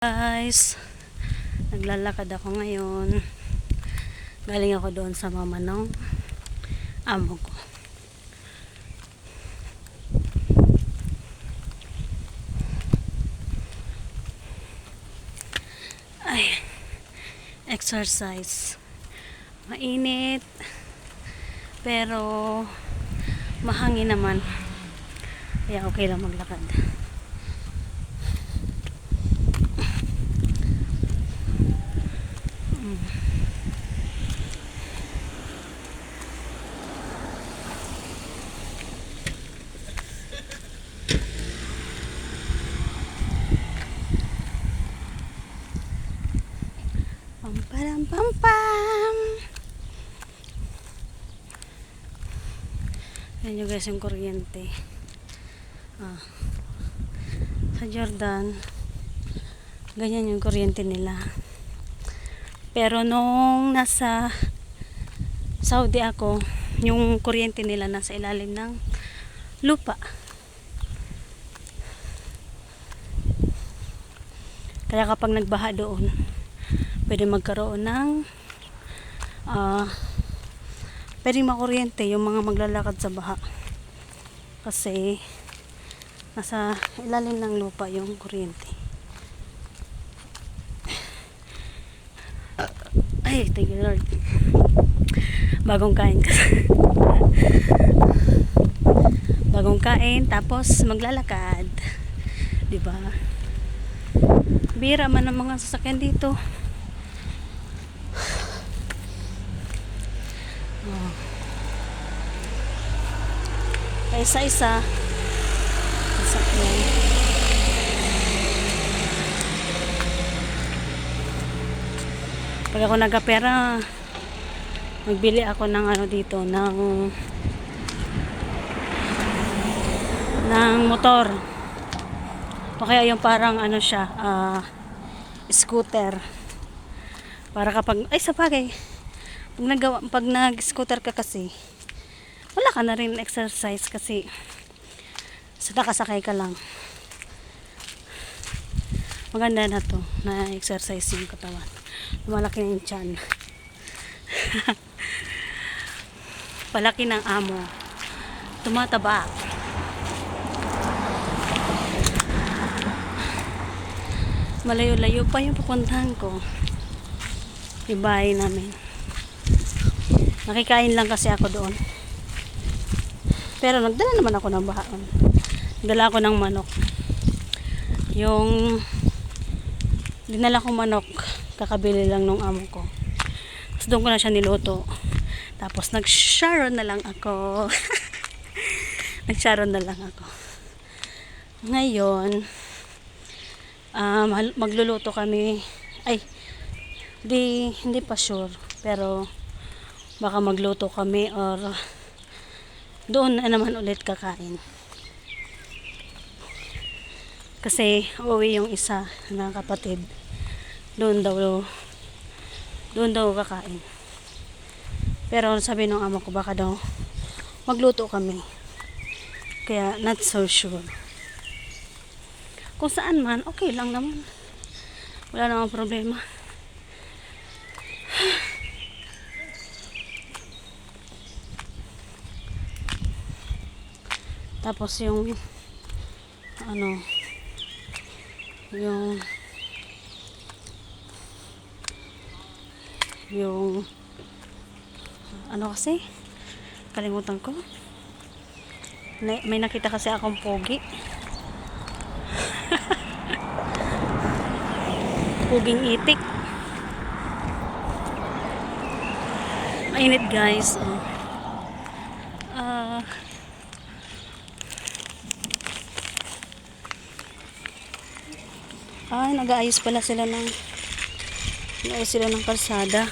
Guys, naglalakad ako ngayon. Galing ako doon sa mama ng amo ko. Ay, exercise. Mainit, pero mahangin naman. Kaya okay lang maglakad. Pamparam pampam. Yan yung guys yung kuryente. Sa Jordan, ganyan yung kuryente nila. Pero nung nasa Saudi ako, yung kuryente nila nasa ilalim ng lupa. Kaya kapag nagbaha doon, pwede magkaroon ng pwedeng makuryente yung mga maglalakad sa baha kasi nasa ilalim ng lupa yung kuryente. Ay, thank you Lord. Bagong kain kasi. Bagong kain tapos maglalakad, diba? Bira man ang mga sasakyan dito. Isa-isa sasakyan. Pag ako nagkapera, magbili ako ng ano dito, ng motor. O kaya yung parang ano siya, scooter. Para kapag, ay sa bagay, pag nag-scooter ka kasi, wala ka na rin exercise kasi sa nakasakay ka lang. Maganda na to na exercise yung katawan. Lumalaki na yung tiyan. Palaki ng amo, tumataba. Malayo-layo pa yung pupuntahan ko, yung bahay namin. Nakikain lang kasi ako doon. Pero nagdala naman ako ng bahaon. Nagdala ako ng manok. Yung dinala kong manok, kakabili lang nung amo ko. Tapos doon ko na siya niluto. Tapos nag-sharon na lang ako. Nag-sharon na lang ako. Ngayon, magluluto kami. Ay, hindi pa sure. Pero baka magluto kami or doon na naman ulit kakain. Kasi uwi yung isa na kapatid. Doon daw kakain. Pero sabi ng amo ko baka daw magluto kami. Kaya not so sure. Kung saan man, okay lang naman. Wala namang problema. Tapos yung kasi kalimutan ko. May nakita kasi akong pogi. Puging itik. Mainit guys. Nag-aayos pala sila ng kalsada.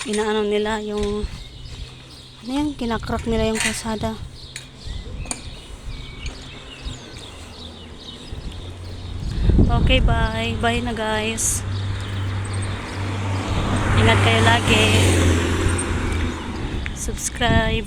Inaano nila yung kinakrak nila yung kalsada. Okay, bye. Bye na guys. Ingat kayo lagi. Subscribe.